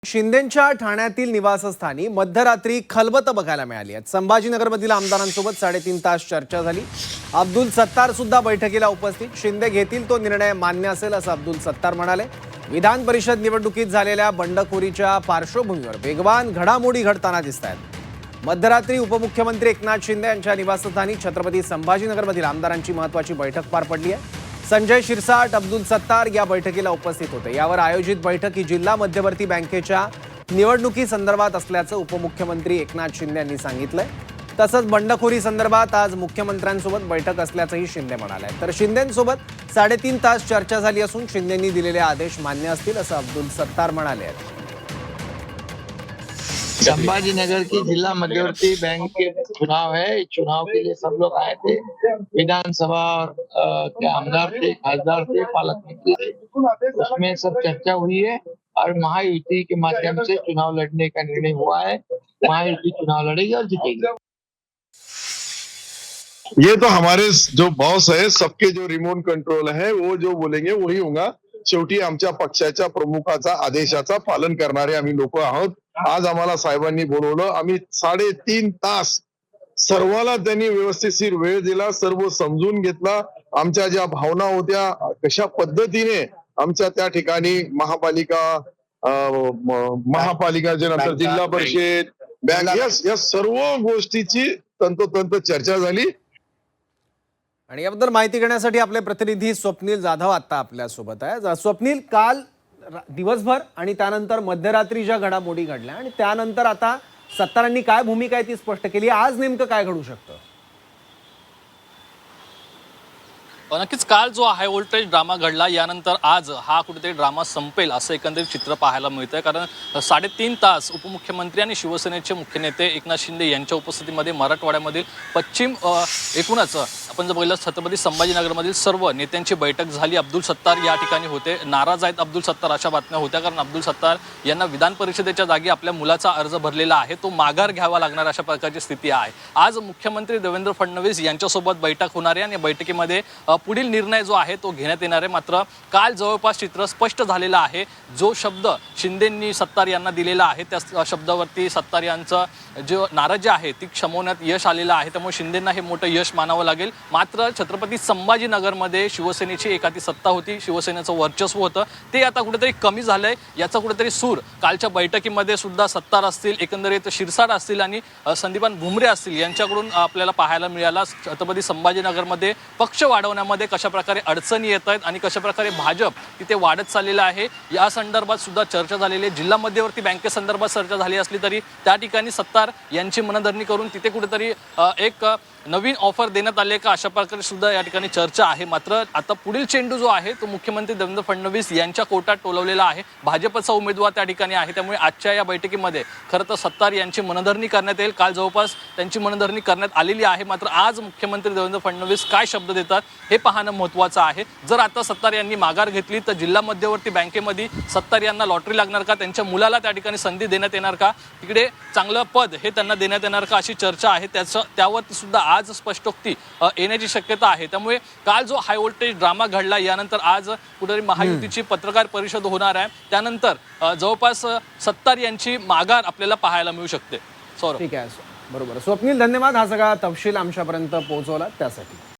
शिंदेंच्या ठाण्यातील निवासस्थानी मध्यरात्री खलबत बघायला मिळाली आहे। संभाजीनगरमधील आमदारांसोबत 3.5 तास चर्चा झाली। अब्दुल सत्तार सुद्धा बैठकीला उपस्थित। शिंदे घेतील तो निर्णय मान्य असेल असं अब्दुल सत्तार म्हणाले। विधान परिषद निवडणुकीत झालेल्या बंडखोरीच्या पार्श्वभूमीवर वेगवान घडामोडी घडताना दिसतात। मध्यरात्री उपमुख्यमंत्री एकनाथ शिंदे यांच्या निवासस्थानी छत्रपती संभाजीनगरमधील आमदारांची महत्त्वाची बैठक पार पडली आहे। संजय शिरसाट, अब्दुल सत्तार या बैठकीला उपस्थित होते। यावर आयोजित बैठक ही जिल्हा मध्यवर्ती बँकेच्या निवडणुकी संदर्भात असल्याचं उपमुख्यमंत्री एकनाथ शिंदे यांनी सांगितलंय। तसंच बंडखोरी संदर्भात आज मुख्यमंत्र्यांसोबत बैठक असल्याचंही शिंदे म्हणाले। तर शिंदेंसोबत 3.5 तास चर्चा झाली असून शिंदेंनी दिलेले आदेश मान्य असतील असं अब्दुल सत्तार म्हणाले। संभाजीनगर की जिला मध्यवर्ती बैंक के चुनाव है। इस चुनाव के लिए सब लोग आए थे। विधानसभा के आमदार थे, खासदार थे, पालक मंत्री थे। उसमें सब चर्चा हुई है और महायुति के माध्यम से चुनाव लड़ने का निर्णय हुआ है। महायुति चुनाव लड़ेगी और जीतेगी। ये तो हमारे जो बॉस है, सबके जो रिमोट कंट्रोल है, वो जो बोलेंगे वही होगा। शेवटी आमच्या पक्षाच्या प्रमुखाचा आदेशाचा पालन करणारे आम्ही लोक आहोत। आज आम्हाला साहेबांनी बोलवलं, आम्ही 3.5 तास सर्वाला त्यांनी व्यवस्थित वेळ दिला, सर्व समजून घेतला। आमच्या ज्या भावना होत्या, कशा पद्धतीने आमच्या त्या ठिकाणी महापालिकाच्या नंतर जिल्हा परिषद बँक या सर्व गोष्टीची तंतोतंत चर्चा झाली। आणि याबद्दल माहिती घेण्यासाठी आपले प्रतिनिधी स्वप्नील जाधव आता आपल्या सोबत आहे। स्वप्नील, काल दिवसभर आणि त्यानंतर मध्यरात्री ज्या घडामोडी घडल्या आणि त्यानंतर आता सत्तारांनी काय भूमिका आहे ती स्पष्ट केली, आज नेमकं काय घडू शकतं? नक्कीच काल जो हाय व्होल्टेज ड्रामा घडला, यानंतर आज हा कुठेतरी ड्रामा संपेल असं एकंदरीत चित्र पाहायला मिळतंय। कारण 3.5 तास उपमुख्यमंत्री आणि शिवसेनेचे मुख्य नेते एकनाथ शिंदे यांच्या उपस्थितीमध्ये मराठवाड्यामधील पश्चिम एकूणच आपण जर बघितलं छत्रपती संभाजीनगरमधील सर्व नेत्यांची बैठक झाली। अब्दुल सत्तार या ठिकाणी होते। नाराज आहेत अब्दुल सत्तार अशा बातम्या होत्या, कारण अब्दुल सत्तार यांना विधान परिषदेच्या जागी आपल्या मुलाचा अर्ज भरलेला आहे, तो माघार घ्यावा लागणार अशा प्रकारची स्थिती आहे। आज मुख्यमंत्री देवेंद्र फडणवीस यांच्यासोबत बैठक होणार आहे आणि बैठकीमध्ये पुढील निर्णय जो आहे तो घेण्यात येणार आहे। मात्र काल जवळपास चित्र स्पष्ट झालेलं आहे। जो शब्द शिंदेंनी सत्तार यांना दिलेला आहे त्या शब्दावरती सत्तार यांचं जो नाराजी आहे ती क्षमवण्यात यश आलेलं आहे। त्यामुळे शिंदेंना हे मोठं यश मानावं लागेल। मात्र छत्रपती संभाजीनगरमध्ये शिवसेनेची एखादी सत्ता होती, शिवसेनेचं वर्चस्व होतं, ते आता कुठेतरी कमी झालंय। याचा कुठेतरी सूर कालच्या बैठकीमध्ये सुद्धा सत्तार असतील, एकंदरीत शिरसाट असतील आणि संदीपान भुमरे असतील यांच्याकडून आपल्याला पाहायला मिळाला। छत्रपती संभाजीनगरमध्ये पक्ष वाढवण्यामध्ये कशा प्रकारे अडचणी येत आहेत आणि कशा प्रकारे भाजप तिथे वाढत चाललेलं आहे या संदर्भात सुद्धा चर्चा झालेली आहे। जिल्हा मध्यवर्ती बँकेसंदर्भात चर्चा झाली असली तरी त्या ठिकाणी सत्तार यांची मनधरणी करून तिथे कुठेतरी एक नवीन ऑफर देण्यात आले का अशा प्रकारे सुद्धा या ठिकाणी चर्चा आहे। मात्र आता पुढील चेंडू जो आहे तो मुख्यमंत्री देवेंद्र फडणवीस यांच्या कोर्टात टोलवलेला आहे। भाजपचा उमेदवार त्या ठिकाणी आहे, त्यामुळे आजच्या या बैठकीमध्ये खरं तर सत्तार यांची मनधरणी करण्यात येईल। काल जवळपास त्यांची मनधरणी करण्यात आलेली आहे। मात्र आज मुख्यमंत्री देवेंद्र फडणवीस काय शब्द देतात हे पाहणं महत्त्वाचं आहे। जर आता सत्तार यांनी माघार घेतली तर जिल्हा मध्यवर्ती बँकेमध्ये सत्तार यांना लॉटरी लागणार का, त्यांच्या मुलाला त्या ठिकाणी संधी देण्यात येणार का, तिकडे चांगलं पद हे त्यांना देण्यात येणार का अशी चर्चा आहे। त्यावरती सुद्धा आज स्पष्टोक्ती येण्याची शक्यता आहे। त्यामुळे काल जो हाय व्होल्टेज ड्रामा घडला, यानंतर आज कुठेतरी महायुतीची पत्रकार परिषद होणार आहे। त्यानंतर जवळपास सत्तार यांची माघार आपल्याला पाहायला मिळू शकते। ठीक आहे, बरोबर। स्वप्नील, धन्यवाद हा सगळा तपशील आमच्यापर्यंत पोहोचवला त्यासाठी।